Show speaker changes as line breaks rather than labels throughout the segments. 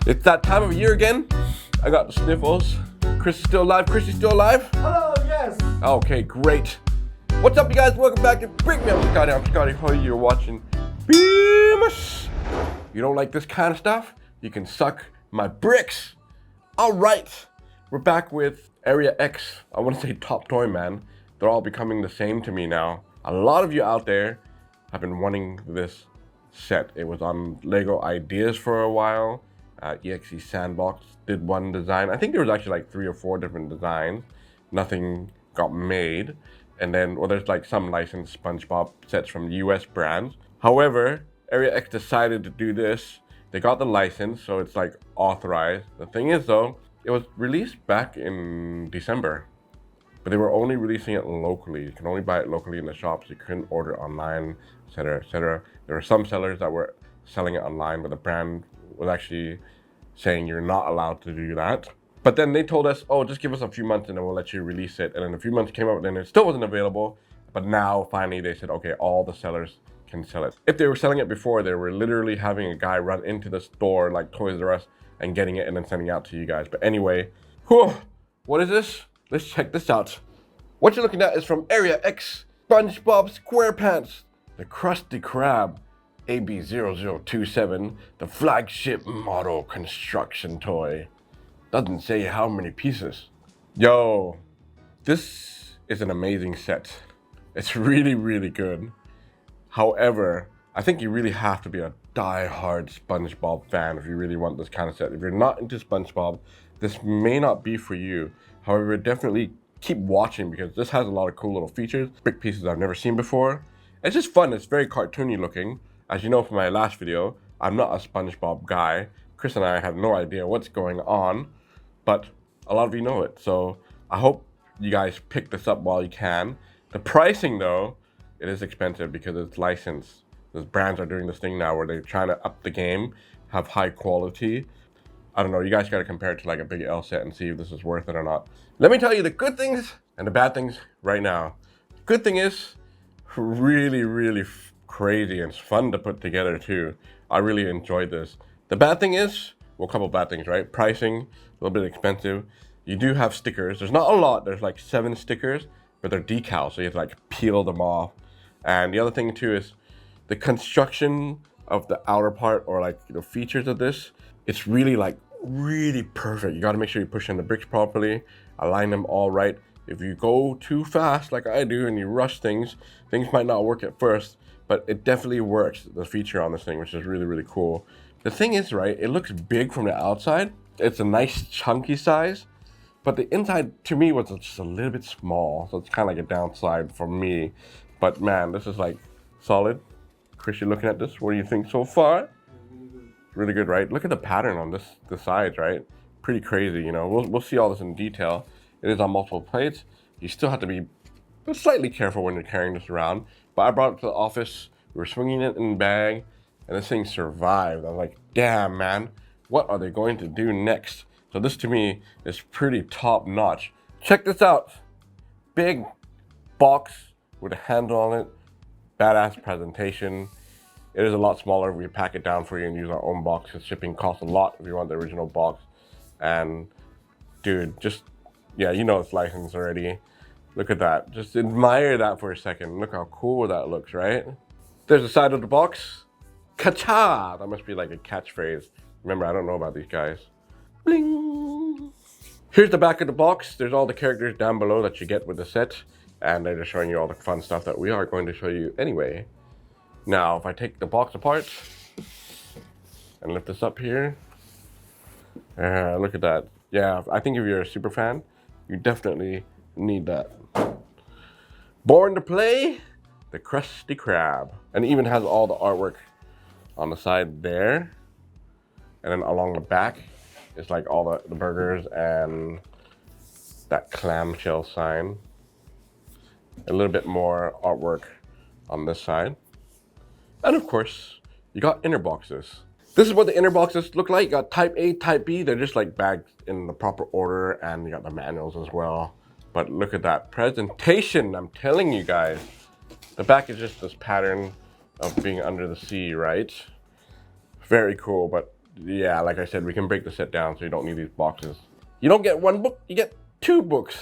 It's that time of year again. I got the sniffles. Chris is still alive. Chris is still alive?
Hello, yes.
Okay, great. What's up, you guys? Welcome back to Brickmeupscottie. I'm Scottie. How you're watching Beamus. You don't like this kind of stuff? You can suck my bricks. All right, we're back with Area X. I want to say Top Toy Man. They're all becoming the same to me now. A lot of you out there have been wanting this set. It was on Lego Ideas for a while. EXE Sandbox did one design. I think there was actually like 3 or 4 different designs. Nothing got made. And then, well, there's like some licensed SpongeBob sets from US brands. However, Area X decided to do this. They got the license, so it's like authorized. The thing is though, it was released back in December, but they were only releasing it locally. You can only buy it locally in the shops. You couldn't order online, etc., etc. There were some sellers that were selling it online, but the brand was actually saying you're not allowed to do that. But then they told us, oh, just give us a few months and then we'll let you release it. And then a few months came up and it still wasn't available. But now finally they said, okay, all the sellers can sell it. If they were selling it before, they were literally having a guy run into the store like Toys R Us and getting it and then sending it out to you guys. But anyway, whew, what is this? Let's check this out. What you're looking at is from Area X, SpongeBob SquarePants, the Krusty Krab, AB0027, the flagship model construction toy. Doesn't say how many pieces. Yo, this is an amazing set. It's really, really good. However, I think you really have to be a die-hard SpongeBob fan if you really want this kind of set. If you're not into SpongeBob, this may not be for you. However, definitely keep watching because this has a lot of cool little features, big pieces I've never seen before. It's just fun. It's very cartoony looking. As you know from my last video, I'm not a SpongeBob guy. Chris and I have no idea what's going on, but a lot of you know it. So I hope you guys pick this up while you can. The pricing though, it is expensive because it's licensed. Those brands are doing this thing now where they're trying to up the game, have high quality. I don't know, you guys gotta compare it to like a big L set and see if this is worth it or not. Let me tell you the good things and the bad things right now. Good thing is, really, really crazy and it's fun to put together too. I really enjoyed this. The bad thing is, well, a couple bad things, right? Pricing, a little bit expensive. You do have stickers. There's not a lot. There's like 7 stickers, but they're decals, so you have to like peel them off. And the other thing too is the construction of the outer part or like the features of this. It's really like really perfect. You got to make sure you push in the bricks properly, align them all right. If you go too fast like I do and you rush things, things might not work at first, but it definitely works, the feature on this thing, which is really, really cool. The thing is, right, it looks big from the outside. It's a nice chunky size, but the inside to me was just a little bit small. So it's kind of like a downside for me. But man, this is like solid. Chris, you're looking at this. What do you think so far? Really good, right? Look at the pattern on the sides, right? Pretty crazy, you know. We'll see all this in detail. It is on multiple plates. You still have to be slightly careful when you're carrying this around. But I brought it to the office. We were swinging it in the bag, and this thing survived. I was like, damn, man, what are they going to do next? So this to me is pretty top notch. Check this out. Big box with a handle on it. Badass presentation. It is a lot smaller if we pack it down for you and use our own box. Because shipping costs a lot if you want the original box. And dude, just, yeah, you know it's licensed already. Look at that. Just admire that for a second. Look how cool that looks, right? There's the side of the box. Ka-cha! That must be like a catchphrase. Remember, I don't know about these guys. Bling! Here's the back of the box. There's all the characters down below that you get with the set. And they're just showing you all the fun stuff that we are going to show you anyway. Now, if I take the box apart and lift this up here. Look at that. Yeah, I think if you're a super fan, you definitely need that. Born to play, the Krusty Krab. And it even has all the artwork on the side there. And then along the back, it's like all the burgers and that clamshell sign. A little bit more artwork on this side. And of course, you got inner boxes. This is what the inner boxes look like. You got type A, type B. They're just like bagged in the proper order, and you got the manuals as well. But look at that presentation, I'm telling you guys. The back is just this pattern of being under the sea, right? Very cool, but yeah, like I said, we can break the set down so you don't need these boxes. You don't get one book, you get 2 books.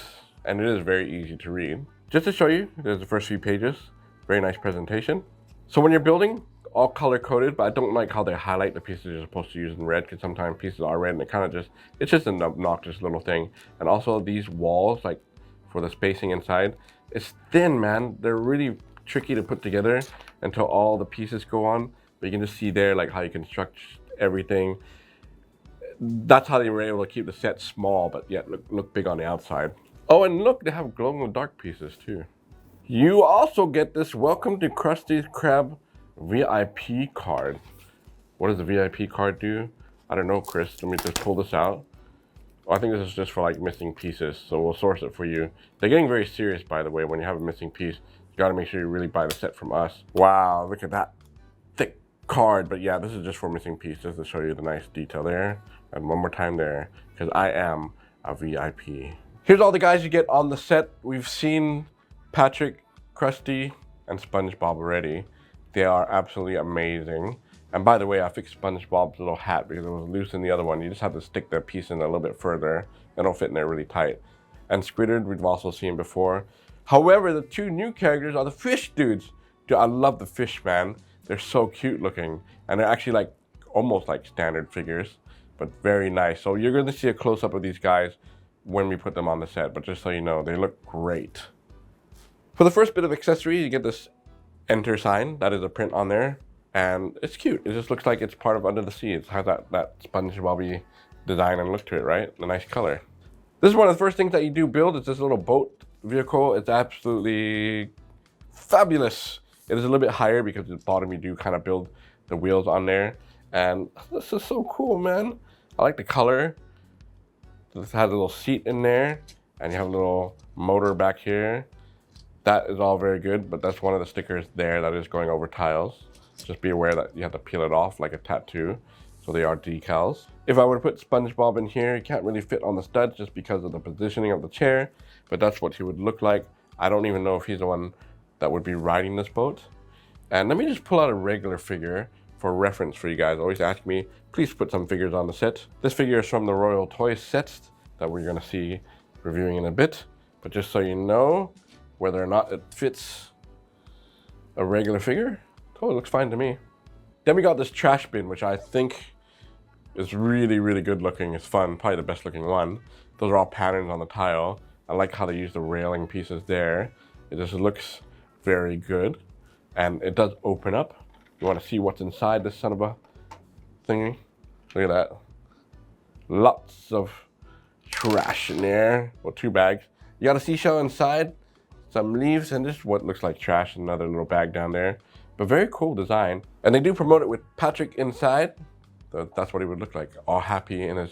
And it is very easy to read. Just to show you, there's the first few pages. Very nice presentation. So when you're building, all color coded, but I don't like how they highlight the pieces you're supposed to use in red, because sometimes pieces are red and it kind of just, it's just an obnoxious little thing. And also these walls, like for the spacing inside, it's thin, man. They're really tricky to put together until all the pieces go on. But you can just see there like how you construct everything. That's how they were able to keep the set small, but yet look big on the outside. Oh, and look, they have glow in the dark pieces too. You also get this Welcome to Krusty Krab VIP card. What does the VIP card do? I don't know, Chris. Let me just pull this out. Oh, I think this is just for like missing pieces, so we'll source it for you. They're getting very serious, by the way. When you have a missing piece, you gotta make sure you really buy the set from us. Wow, look at that thick card. But yeah, this is just for missing piece, just to show you the nice detail there. And one more time there, because I am a VIP. Here's all the guys you get on the set. We've seen Patrick, Krusty, and SpongeBob already. They are absolutely amazing. And by the way, I fixed SpongeBob's little hat because it was loose in the other one. You just have to stick the piece in a little bit further. It'll fit in there really tight. And Squidward, we've also seen before. However, the 2 new characters are the fish dudes. Dude, I love the fish, man. They're so cute looking. And they're actually like almost like standard figures, but very nice. So you're gonna see a close-up of these guys when we put them on the set, but just so you know, they look great. For the first bit of accessory, you get this enter sign. That is a print on there, and it's cute. It just looks like it's part of Under the Sea. It has that SpongeBob-y design and look to it, right? The nice color. This is one of the first things that you do build. It's this little boat vehicle. It's absolutely fabulous. It is a little bit higher because at the bottom you do kind of build the wheels on there, and this is so cool, man. I like the color. This has a little seat in there, and you have a little motor back here. That is all very good, but that's one of the stickers there that is going over tiles. Just be aware that you have to peel it off like a tattoo, so they are decals. If I were to put SpongeBob in here, he can't really fit on the studs just because of the positioning of the chair, but that's what he would look like. I don't even know if he's the one that would be riding this boat. And let me just pull out a regular figure for reference for you guys. Always ask me, please put some figures on the set. This figure is from the Royal Toy sets that we're gonna see reviewing in a bit. But just so you know whether or not it fits a regular figure, totally looks fine to me. Then we got this trash bin, which I think is really, really good looking. It's fun, probably the best looking one. Those are all patterns on the tile. I like how they use the railing pieces there. It just looks very good. And it does open up. You want to see what's inside this son of a thingy? Look at that. Lots of trash in there. Well, 2 bags. You got a seashell inside, some leaves, and just what looks like trash. Another little bag down there. But very cool design. And they do promote it with Patrick inside. So that's what he would look like, all happy in his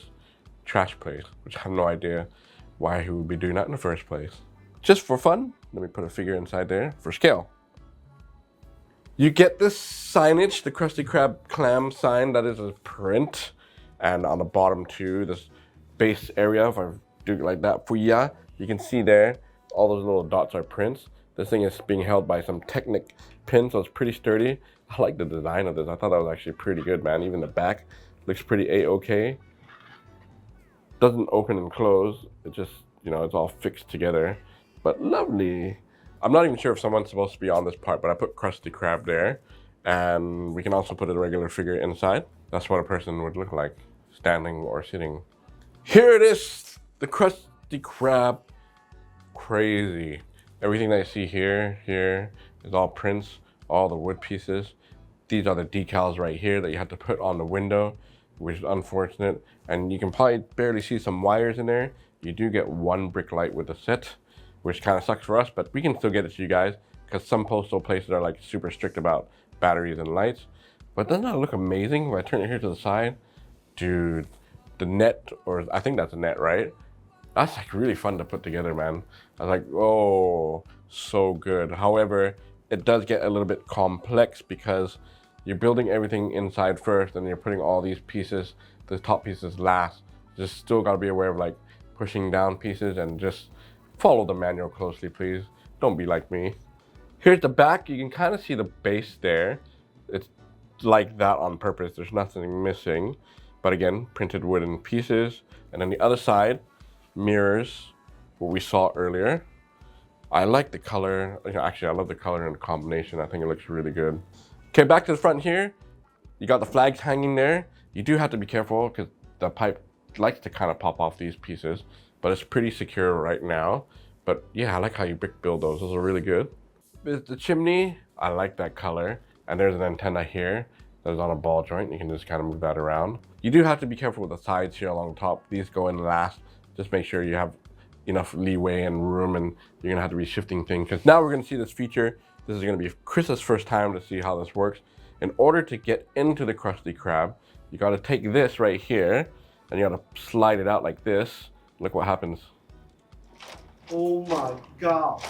trash place, which I have no idea why he would be doing that in the first place. Just for fun, let me put a figure inside there for scale. You get this signage, the Krusty Krab clam sign, that is a print. And on the bottom too, this base area, if I do it like that for ya, you can see there, all those little dots are prints. This thing is being held by some Technic pins, so it's pretty sturdy. I like the design of this. I thought that was actually pretty good, man. Even the back looks pretty A-okay. Doesn't open and close. It just, you know, it's all fixed together. But lovely. I'm not even sure if someone's supposed to be on this part, but I put Krusty Krab there. And we can also put a regular figure inside. That's what a person would look like, standing or sitting. Here it is, the Krusty Krab. Crazy. Everything that you see here is all prints, all the wood pieces. These are the decals right here that you have to put on the window, which is unfortunate. And you can probably barely see some wires in there. You do get 1 brick light with the set, which kind of sucks for us, but we can still get it to you guys because some postal places are like super strict about batteries and lights. But doesn't that look amazing? If I turn it here to the side, dude, the net, or I think that's a net, right? That's like really fun to put together, man. I was like, oh, so good. However, it does get a little bit complex because you're building everything inside first and you're putting all these pieces, the top pieces last. Just still gotta be aware of like pushing down pieces and just follow the manual closely, please. Don't be like me. Here's the back. You can kind of see the base there. It's like that on purpose. There's nothing missing. but again, printed wooden pieces. And then the other side mirrors what we saw earlier. I like the color. Actually, I love the color and the combination. I think it looks really good. Okay, back to the front here. You got the flags hanging there. You do have to be careful because the pipe likes to kind of pop off these pieces, but it's pretty secure right now. But yeah, I like how you brick build those. Those are really good. There's the chimney. I like that color. And there's an antenna here that's on a ball joint. You can just kind of move that around. You do have to be careful with the sides here along the top. These go in last. Just make sure you have enough leeway and room, and you're gonna have to be shifting things, because now we're gonna see this feature. This is gonna be Chris's first time to see how this works. In order to get into the Krusty Krab, you gotta take this right here and you gotta slide it out like this. Look what happens.
Oh my god.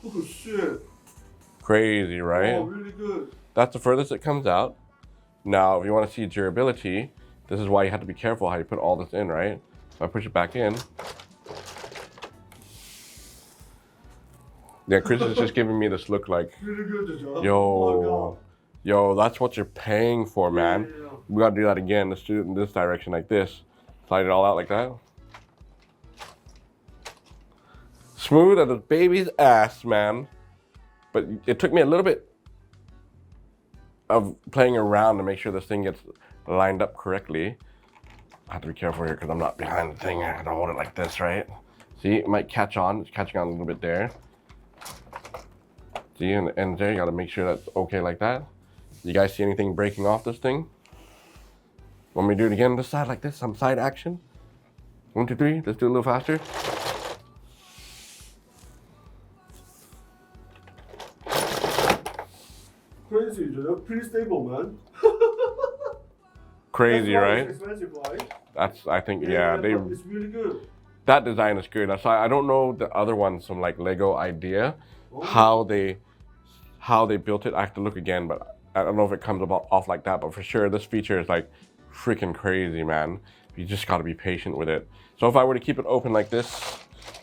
Oh shit.
Crazy, right?
Oh, really good.
That's the furthest it comes out. Now, if you wanna see durability, this is why you have to be careful how you put all this in, right? So I push it back in. Yeah, Chris is just giving me this look like,
Really good, Joe.
yo, yo, that's what you're paying for, man.
Yeah.
We gotta do that again. Let's do it in this direction like this. Slide it all out like that. Smooth as a baby's ass, man. But it took me a little bit of playing around to make sure this thing gets lined up correctly. I have to be careful here because I'm not behind the thing. I have to hold it like this, right? See, it might catch on. It's catching on a little bit there. See, and the end there, you gotta make sure that's okay like that. You guys see anything breaking off this thing? Want me to do it again this side like this? Some side action? 1, 2, 3, let's do it a little faster.
Crazy, Joe. Pretty stable, man.
Crazy, right?
It's expensive, right?
That's, I think, yeah, they.
It's really good.
That design is good. I don't know the other ones from like Lego Idea, how they built it. I have to look again, but I don't know if it comes off like that. But for sure, this feature is like freaking crazy, man. You just got to be patient with it. So if I were to keep it open like this,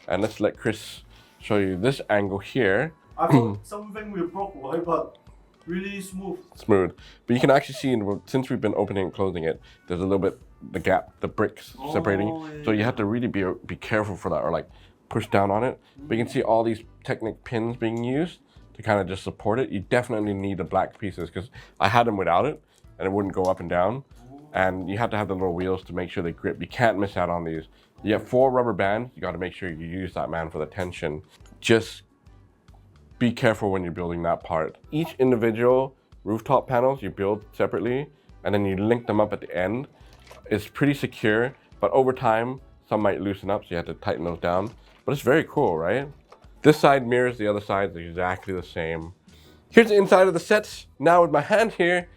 and let's let Chris show you this angle here.
I thought something will broke, right? But really smooth.
Smooth. But you can actually see, since we've been opening and closing it, there's a little bit, the gap, the bricks separating.
Yeah.
So you have to really be careful for that, or like push down on it. But you can see all these Technic pins being used to kind of just support it. You definitely need the black pieces, because I had them without it and it wouldn't go up and down. And you have to have the little wheels to make sure they grip. You can't miss out on these. You have 4 rubber bands. You got to make sure you use that, man, for the tension. Just be careful when you're building that part. Each individual rooftop panels you build separately, and then you link them up at the end. It's pretty secure, but over time, some might loosen up, so you have to tighten those down. But it's very cool, right? This side mirrors the other side, it's exactly the same. Here's the inside of the sets. Now with my hand here,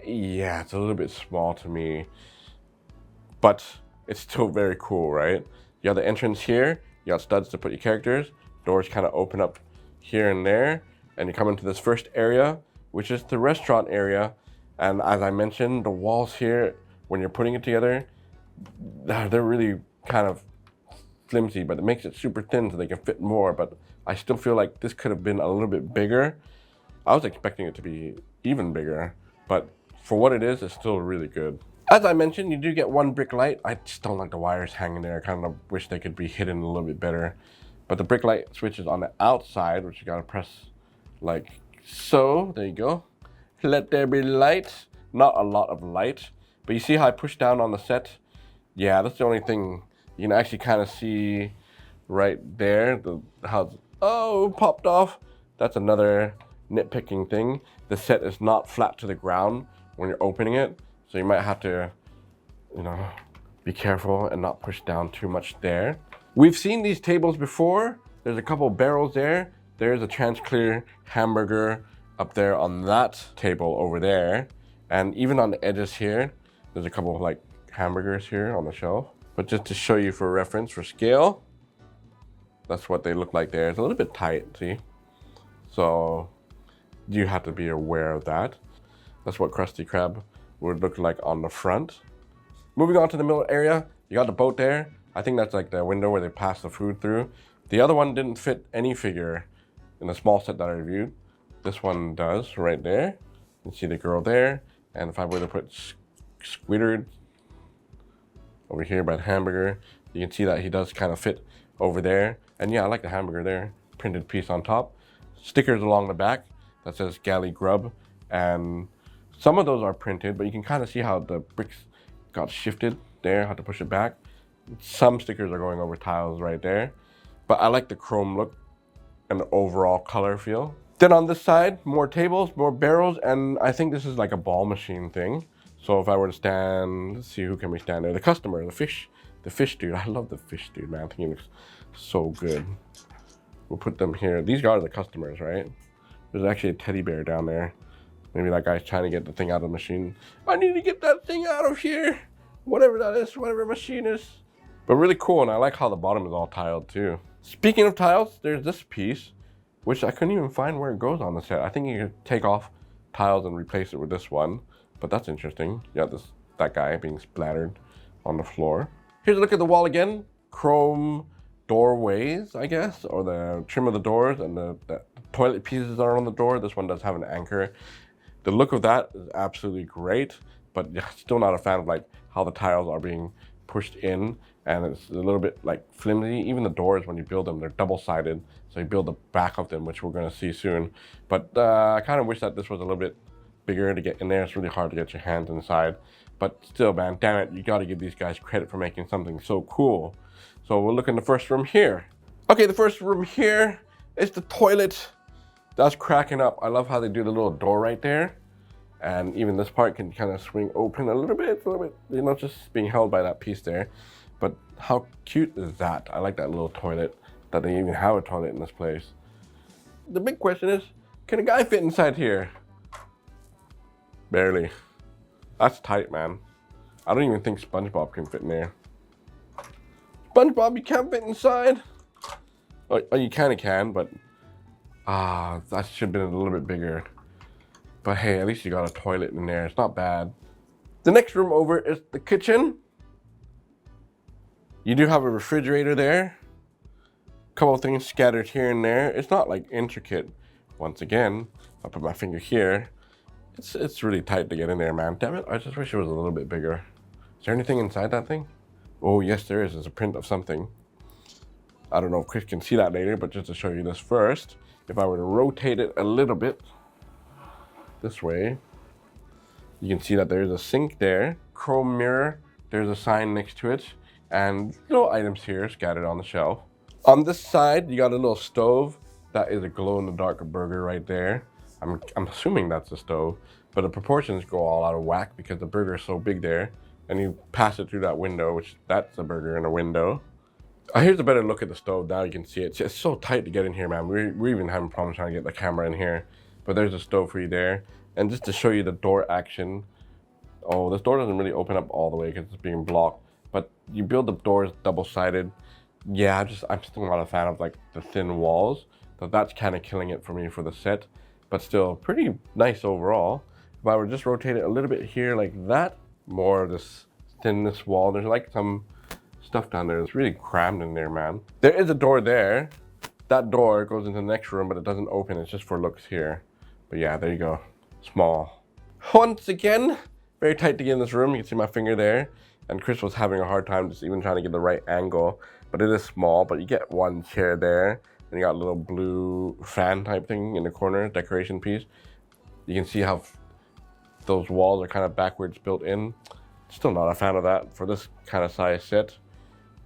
yeah, it's a little bit small to me, but it's still very cool, right? You have the entrance here, you got studs to put your characters, doors kind of open up here and there, and you come into this first area, which is the restaurant area. And as I mentioned, the walls here, when you're putting it together, they're really kind of flimsy, but it makes it super thin so they can fit more. But I still feel like this could have been a little bit bigger. I was expecting it to be even bigger, but for what it is, it's still really good. As I mentioned, you do get 1 brick light. I just don't like the wires hanging there. I kind of wish they could be hidden a little bit better. But the brick light switch is on the outside, which you gotta press like so. There you go. Let there be light. Not a lot of light, but you see how I push down on the set? Yeah, that's the only thing you can actually kind of see right there. Oh, popped off. That's another nitpicking thing. The set is not flat to the ground when you're opening it, so you might have to, be careful and not push down too much there. We've seen these tables before. There's a couple barrels there. There's a TransClear hamburger up there on that table over there. And even on the edges here, there's a couple of like hamburgers here on the shelf. But just to show you for reference, for scale, that's what they look like there. It's a little bit tight, see? So you have to be aware of that. That's what Krusty Krab would look like on the front. Moving on to the middle area, you got the boat there. I think that's like the window where they pass the food through. The other one didn't fit any figure in the small set that I reviewed. This one does right there. You can see the girl there. And if I were to put Squidward over here by the hamburger. You can see that he does kind of fit over there. And yeah, I like the hamburger there. Printed piece on top. Stickers along the back that says Galley Grub. And some of those are printed, but you can kind of see how the bricks got shifted there, how to push it back. Some stickers are going over tiles right there. But I like the chrome look and the overall color feel. Then on this side, more tables, more barrels, and I think this is like a ball machine thing. So if I were to stand, let's see, who can we stand there? The customer, the fish dude. I love the fish dude, man. I think he looks so good. We'll put them here. These guys are the customers, right? There's actually a teddy bear down there. Maybe that guy's trying to get the thing out of the machine. I need to get that thing out of here. Whatever that is, whatever machine is. But really cool, and I like how the bottom is all tiled too. Speaking of tiles, there's this piece, which I couldn't even find where it goes on the set. I think you could take off tiles and replace it with this one, but that's interesting. You got that guy being splattered on the floor. Here's a look at the wall again. Chrome doorways, I guess, or the trim of the doors, and the toilet pieces are on the door. This one does have an anchor. The look of that is absolutely great, but still not a fan of like how the tiles are being pushed in, and it's a little bit like flimsy. Even the doors, when you build them, they're double-sided, so you build the back of them, which we're going to see soon. But I kind of wish that this was a little bit bigger to get in there. It's really hard to get your hands inside, but still, man, damn it, you got to give these guys credit for making something so cool. So we'll look in the first room here. Okay, the first room here is the toilet. That's cracking up. I love how they do the little door right there. And even this part can kind of swing open a little bit, you know, just being held by that piece there. But how cute is that? I like that little toilet, that they even have a toilet in this place. The big question is, can a guy fit inside here? Barely. That's tight, man. I don't even think SpongeBob can fit in there. SpongeBob, you can't fit inside. Oh, you kind of can, but that should have been a little bit bigger. But hey, at least you got a toilet in there. It's not bad. The next room over is the kitchen. You do have a refrigerator there. A couple of things scattered here and there. It's not like intricate. Once again, I'll put my finger here. It's really tight to get in there, man. Damn it, I just wish it was a little bit bigger. Is there anything inside that thing? Oh, yes, there is. There's a print of something. I don't know if Chris can see that later, but just to show you this first, if I were to rotate it a little bit this way, you can see that there's a sink there, chrome mirror, there's a sign next to it, and little items here scattered on the shelf. On this side, you got a little stove. That is a glow-in-the-dark burger right there. I'm assuming that's a stove, but the proportions go all out of whack because the burger is so big there, and you pass it through that window, which that's a burger in a window. Here's a better look at the stove. Now you can see it. It's so tight to get in here, man. We're even having problems trying to get the camera in here, but there's a stove for you there. And just to show you the door action, oh, this door doesn't really open up all the way because it's being blocked, but you build the doors double-sided. Yeah, I'm still not a fan of like the thin walls, so that's kind of killing it for me for the set, but still pretty nice overall. If I were to just rotate it a little bit here like that, more of this thinness wall, there's like some stuff down there. It's really crammed in there, man. There is a door there. That door goes into the next room, but it doesn't open. It's just for looks here. But yeah, there you go. Small. Once again, very tight to get in this room. You can see my finger there. And Chris was having a hard time just even trying to get the right angle. But it is small, but you get one chair there. And you got a little blue fan type thing in the corner, decoration piece. You can see how those walls are kind of backwards built in. Still not a fan of that for this kind of size set.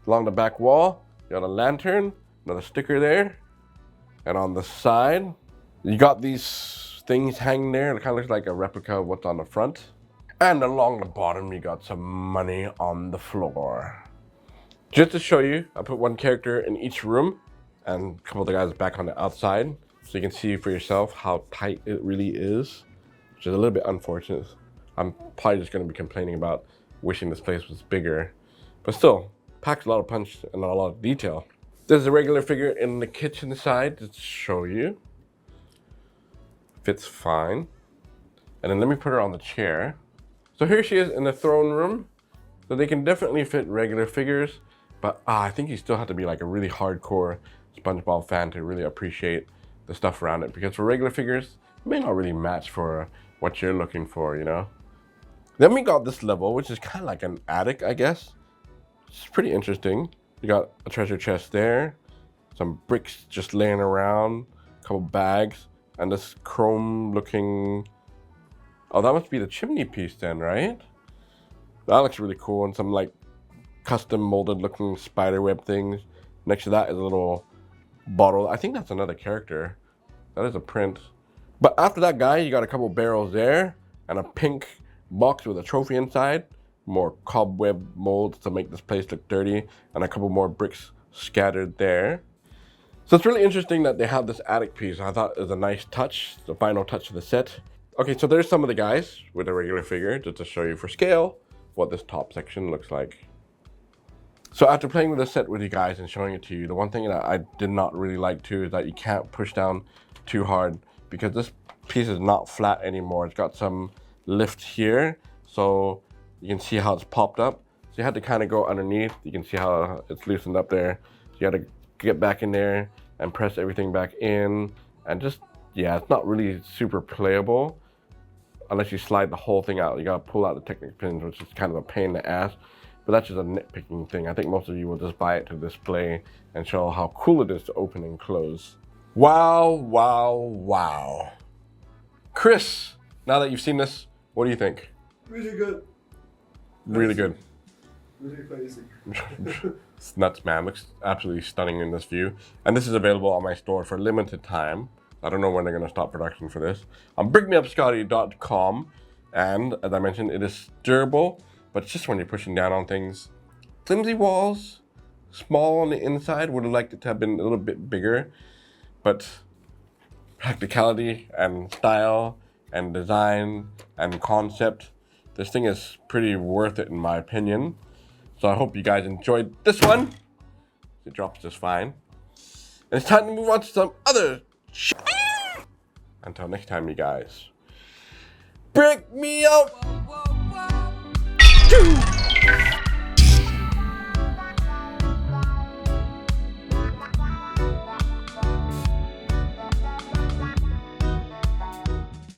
Along the back wall, you got a lantern, another sticker there. And on the side, you got these things hanging there. It kind of looks like a replica of what's on the front. And along the bottom, you got some money on the floor. Just to show you, I put one character in each room and a couple of the guys back on the outside. So you can see for yourself how tight it really is, which is a little bit unfortunate. I'm probably just going to be complaining about wishing this place was bigger, but still packs a lot of punch and a lot of detail. There's a regular figure in the kitchen side to show you. Fits fine. And then let me put her on the chair. So here she is in the throne room. So they can definitely fit regular figures, but I think you still have to be like a really hardcore SpongeBob fan to really appreciate the stuff around it, because for regular figures, it may not really match for what you're looking for, you know? Then we got this level, which is kind of like an attic, I guess. It's pretty interesting. You got a treasure chest there, some bricks just laying around, a couple bags, and this chrome looking, oh, that must be the chimney piece then, right? That looks really cool, and some like custom molded looking spider web things. Next to that is a little bottle. I think that's another character. That is a print. But after that guy, you got a couple barrels there and a pink box with a trophy inside. More cobweb molds to make this place look dirty, and a couple more bricks scattered there. So it's really interesting that they have this attic piece. I thought it was a nice touch, the final touch of the set. Okay, so there's some of the guys with a regular figure, just to show you for scale what this top section looks like. So after playing with the set with you guys and showing it to you, the one thing that I did not really like too is that you can't push down too hard, because this piece is not flat anymore. It's got some lift here, so you can see how it's popped up. So you had to kind of go underneath. You can see how it's loosened up there. So you had to get back in there and press everything back in, and just, yeah, it's not really super playable unless you slide the whole thing out. You gotta pull out the Technic pins, which is kind of a pain in the ass. But that's just a nitpicking thing. I think most of you will just buy it to display and show how cool it is to open and close. Wow, wow, wow. Chris, now that you've seen this, what do you think?
Really good.
Really good.
Really crazy.
It's nuts, man. Looks absolutely stunning in this view. And this is available on my store for a limited time. I don't know when they're going to stop production for this. On Brickmeupscottie.com. And as I mentioned, it is durable, but it's just when you're pushing down on things. Flimsy walls, small on the inside. Would have liked it to have been a little bit bigger. But practicality and style and design and concept, this thing is pretty worth it in my opinion. So I hope you guys enjoyed this one. It drops just fine. And it's time to move on to some other shit. Until next time, you guys. Brick me up!